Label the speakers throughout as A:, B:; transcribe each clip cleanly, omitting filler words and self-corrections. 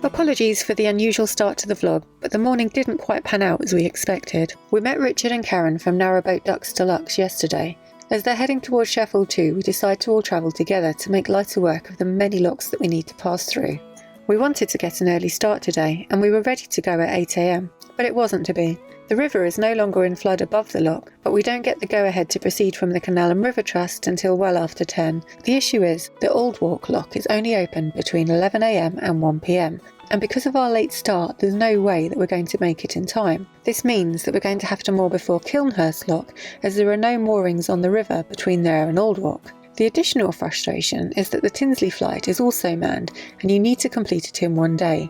A: Apologies for the unusual start to the vlog, but the morning didn't quite pan out as we expected. We met Richard and Karen from Narrowboat Ducks Deluxe yesterday. As they're heading towards Sheffield too, we decide to all travel together to make lighter work of the many locks that we need to pass through. We wanted to get an early start today, and we were ready to go at 8 AM, but it wasn't to be. The river is no longer in flood above the lock, but we don't get the go-ahead to proceed from the Canal and River Trust until well after 10. The issue is, the Aldwalke lock is only open between 11 AM and 1 PM, and because of our late start, there's no way that we're going to make it in time. This means that we're going to have to moor before Kilnhurst Lock, as there are no moorings on the river between there and Aldwalke. The additional frustration is that the Tinsley flight is also manned, and you need to complete it in one day.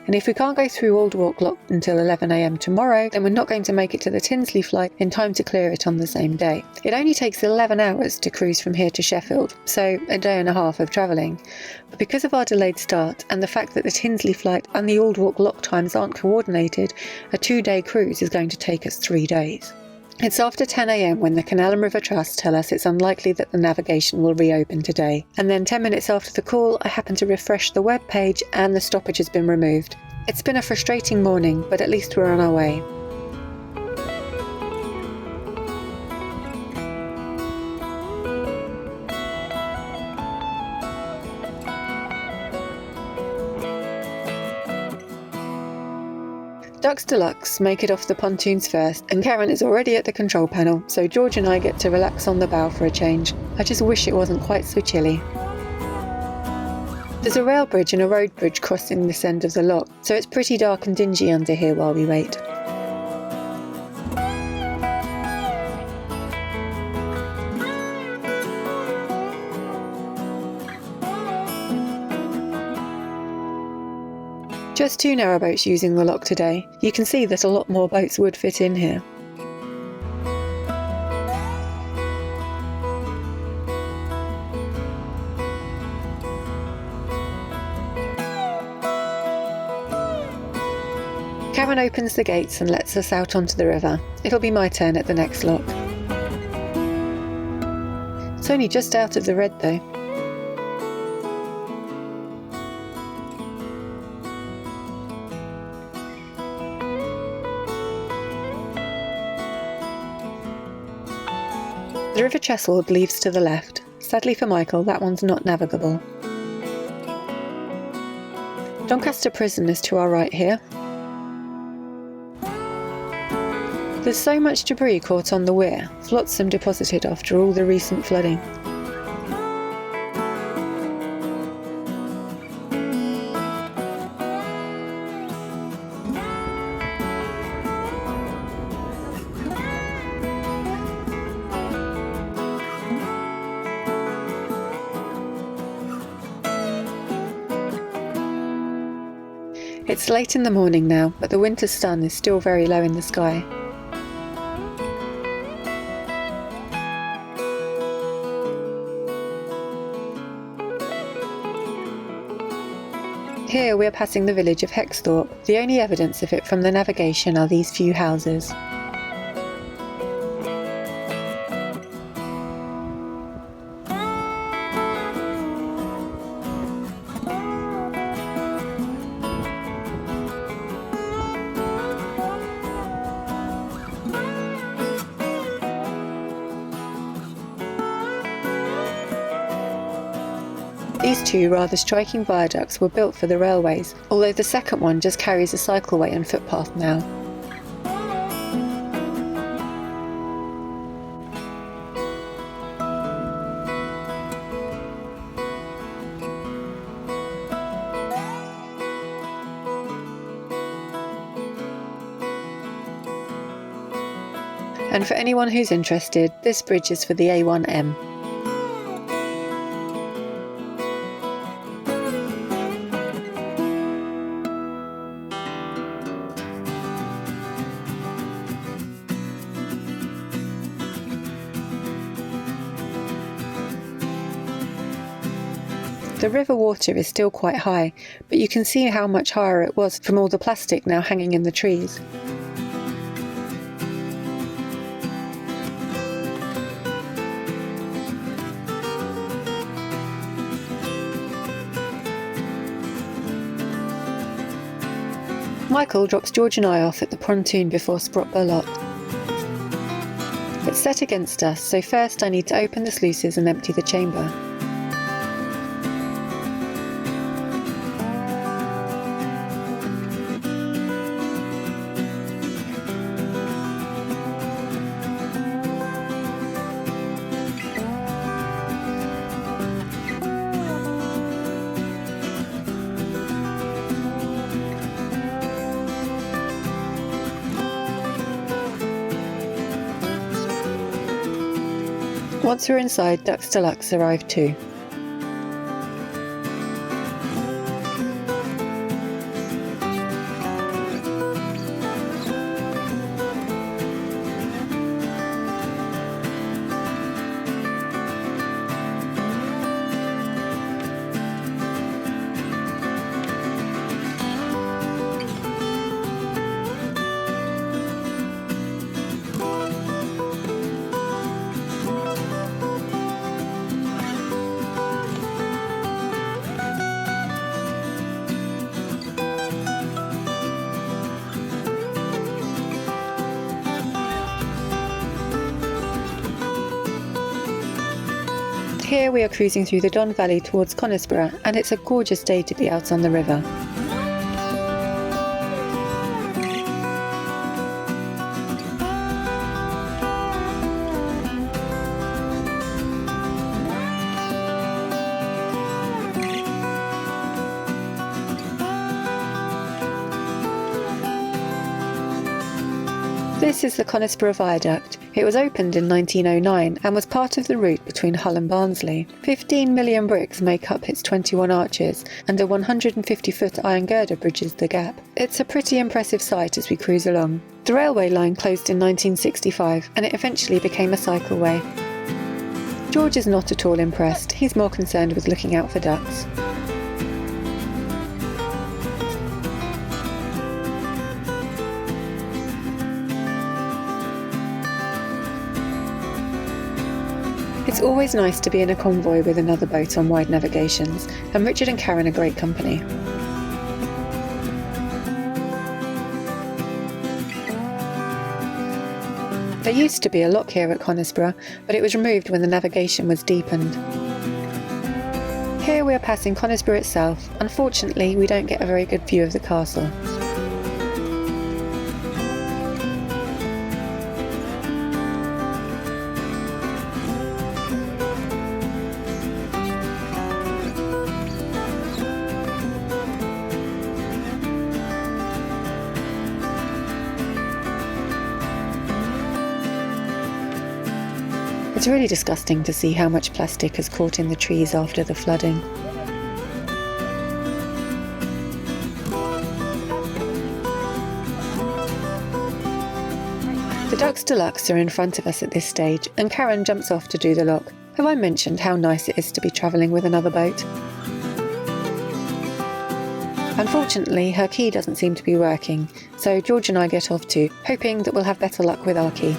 A: And if we can't go through Aldwalke Lock until 11 AM tomorrow, then we're not going to make it to the Tinsley flight in time to clear it on the same day. It only takes 11 hours to cruise from here to Sheffield, so a day and a half of travelling. But because of our delayed start and the fact that the Tinsley flight and the Aldwalke Lock times aren't coordinated, a 2-day cruise is going to take us 3 days. It's after 10 AM when the Canal and River Trust tell us it's unlikely that the navigation will reopen today. And then 10 minutes after the call, I happen to refresh the web page and the stoppage has been removed. It's been a frustrating morning, but at least we're on our way. Ducks Deluxe make it off the pontoons first, and Karen is already at the control panel, so George and I get to relax on the bow for a change. I just wish it wasn't quite so chilly. There's a rail bridge and a road bridge crossing this end of the lock, so it's pretty dark and dingy under here while we wait. Just 2 narrowboats using the lock today. You can see that a lot more boats would fit in here. Karen opens the gates and lets us out onto the river. It'll be my turn at the next lock. It's only just out of the red though. The River Cheswold leaves to the left. Sadly for Michael, that one's not navigable. Doncaster Prison is to our right here. There's so much debris caught on the weir, flotsam deposited after all the recent flooding. It's late in the morning now, but the winter sun is still very low in the sky. Here we are passing the village of Hexthorpe. The only evidence of it from the navigation are these few houses. These 2 rather striking viaducts were built for the railways, although the second one just carries a cycleway and footpath now. And for anyone who's interested, this bridge is for the A1M. The river water is still quite high, but you can see how much higher it was from all the plastic now hanging in the trees. Michael drops George and I off at the pontoon before Sprotber Lock. It's set against us, so first I need to open the sluices and empty the chamber. Once we're inside, Ducks Deluxe arrived too. Here we are cruising through the Don Valley towards Conisborough, and it's a gorgeous day to be out on the river. This is the Conisborough Viaduct. It was opened in 1909 and was part of the route between Hull and Barnsley. 15 million bricks make up its 21 arches, and a 150-foot iron girder bridges the gap. It's a pretty impressive sight as we cruise along. The railway line closed in 1965 and it eventually became a cycleway. George is not at all impressed. He's more concerned with looking out for ducks. It's always nice to be in a convoy with another boat on wide navigations, and Richard and Karen are great company. There used to be a lock here at Conisborough, but it was removed when the navigation was deepened. Here we are passing Conisborough itself. Unfortunately, we don't get a very good view of the castle. It's really disgusting to see how much plastic has caught in the trees after the flooding. The Ducks Deluxe are in front of us at this stage, and Karen jumps off to do the lock. Have I mentioned how nice it is to be travelling with another boat? Unfortunately, her key doesn't seem to be working, so George and I get off too, hoping that we'll have better luck with our key.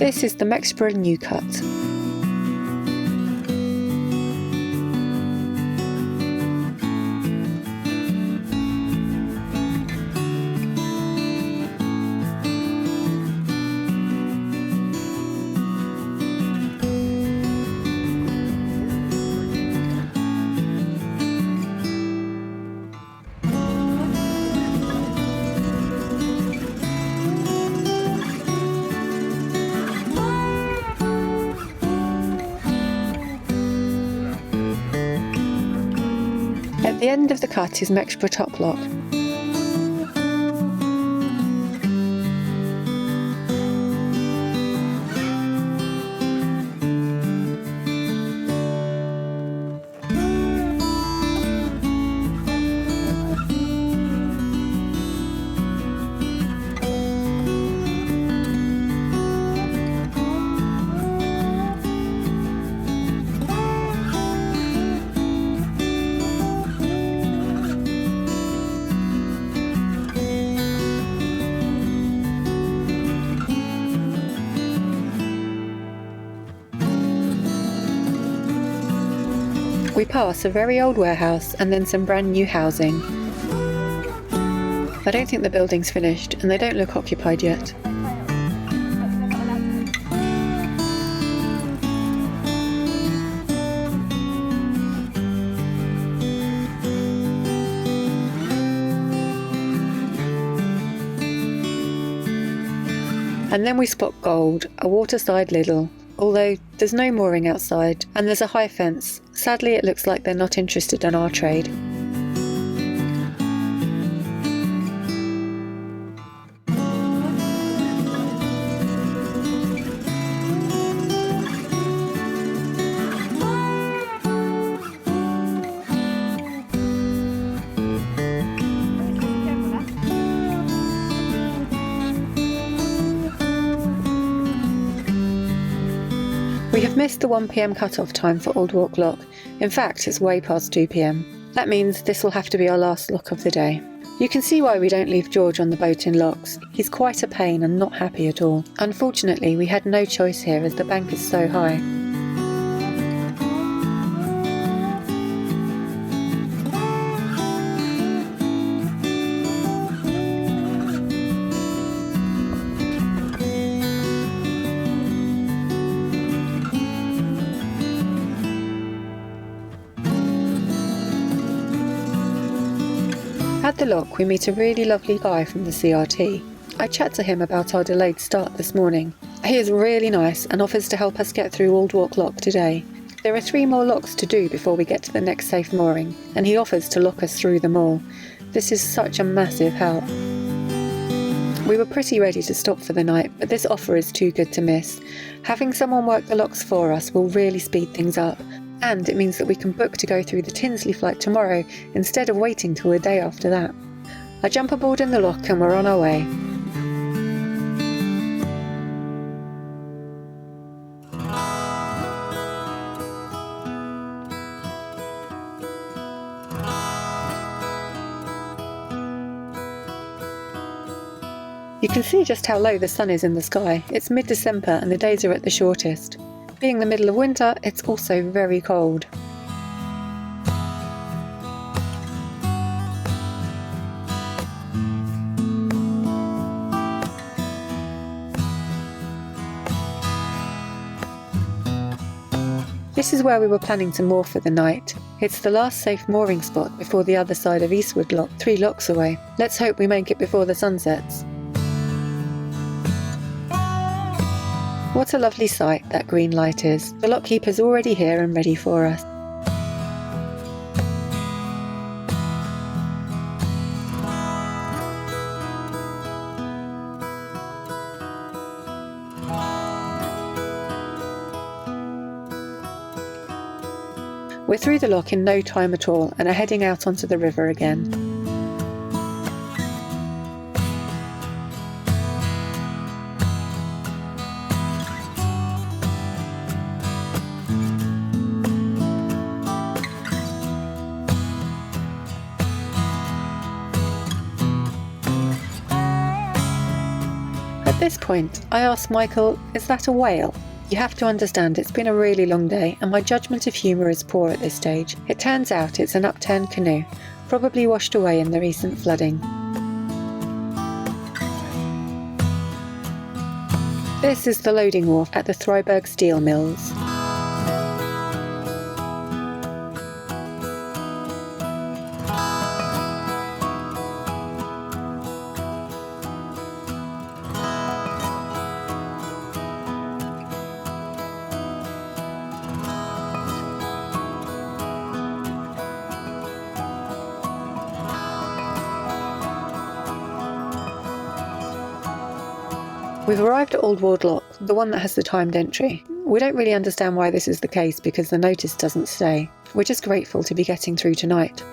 A: This is the Mexborough New Cut. At the end of the cut is Mexborough Top Lock. We pass a very old warehouse and then some brand new housing. I don't think the building's finished and they don't look occupied yet. And then we spot Gold, a waterside Lidl, although there's no mooring outside and there's a high fence. Sadly, it looks like they're not interested in our trade. We have missed the 1 PM cut-off time for Aldwalke Lock. In fact, it's way past 2 PM. That means this will have to be our last lock of the day. You can see why we don't leave George on the boat in locks. He's quite a pain and not happy at all. Unfortunately, we had no choice here as the bank is so high. At the lock, we meet a really lovely guy from the CRT. I chat to him about our delayed start this morning. He is really nice and offers to help us get through Aldwalke Lock today. There are 3 more locks to do before we get to the next safe mooring, and he offers to lock us through them all. This is such a massive help. We were pretty ready to stop for the night, but this offer is too good to miss. Having someone work the locks for us will really speed things up. And it means that we can book to go through the Tinsley flight tomorrow instead of waiting till the day after that. I jump aboard in the lock and we're on our way. You can see just how low the sun is in the sky. It's mid-December and the days are at the shortest. Being the middle of winter, it's also very cold. This is where we were planning to moor for the night. It's the last safe mooring spot before the other side of Eastwood Lock, 3 locks away. Let's hope we make it before the sun sets. What a lovely sight that green light is. The lockkeeper's already here and ready for us. We're through the lock in no time at all and are heading out onto the river again. At this point, I asked Michael, is that a whale? You have to understand it's been a really long day and my judgment of humour is poor at this stage. It turns out it's an upturned canoe, probably washed away in the recent flooding. This is the loading wharf at the Thryberg Steel Mills. We've arrived at Aldwalke Lock, the one that has the timed entry. We don't really understand why this is the case because the notice doesn't stay. We're just grateful to be getting through tonight.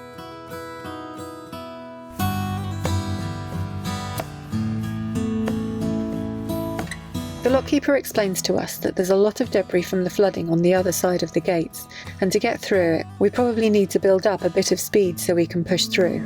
A: The lockkeeper explains to us that there's a lot of debris from the flooding on the other side of the gates, and to get through it, we probably need to build up a bit of speed so we can push through.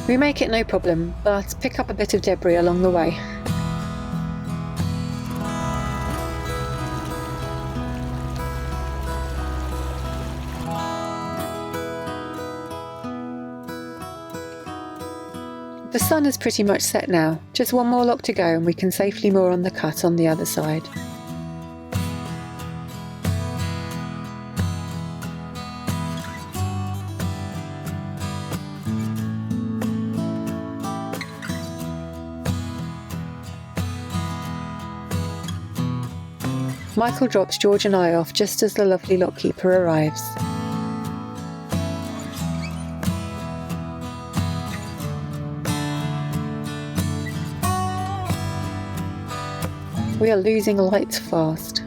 A: We make it no problem, but pick up a bit of debris along the way. The sun is pretty much set now, just one more lock to go and we can safely moor on the cut on the other side. Michael drops George and I off just as the lovely lockkeeper arrives. We are losing lights fast.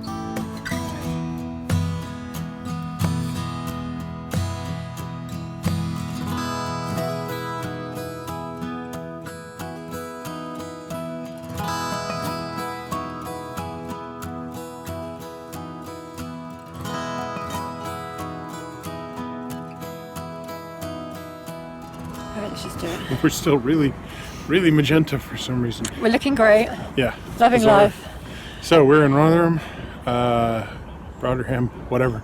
A: Alright, let's just do it.
B: We're still really magenta for some reason.
A: We're looking great.
B: Yeah.
A: Loving life.
B: So we're in Rotherham, whatever.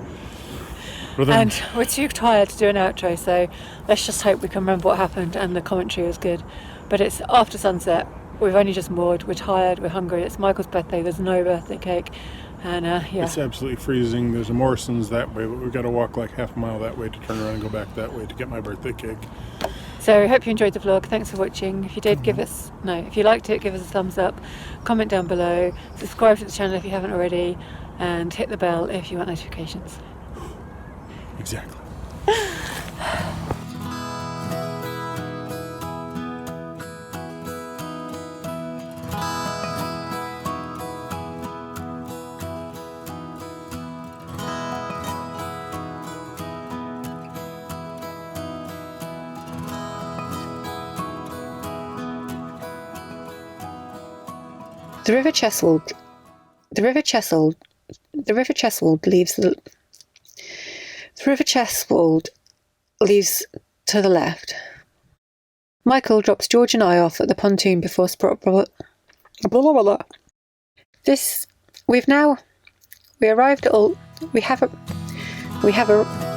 B: Rotherham.
A: And we're too tired to do an outro, so let's just hope we can remember what happened and the commentary was good. But it's after sunset, we've only just moored, we're tired, we're hungry, it's Michael's birthday, there's no birthday cake, and yeah.
B: It's absolutely freezing. There's a Morrison's that way, but we've got to walk like half a mile that way to turn around and go back that way to get my birthday cake.
A: So I hope you enjoyed the vlog. Thanks for watching. If you did, if you liked it, give us a thumbs up, comment down below, subscribe to the channel if you haven't already, and hit the bell if you want notifications.
B: Exactly.
A: The River Cheswold leaves to the left. Michael drops George and I off at the pontoon before we arrived at we have a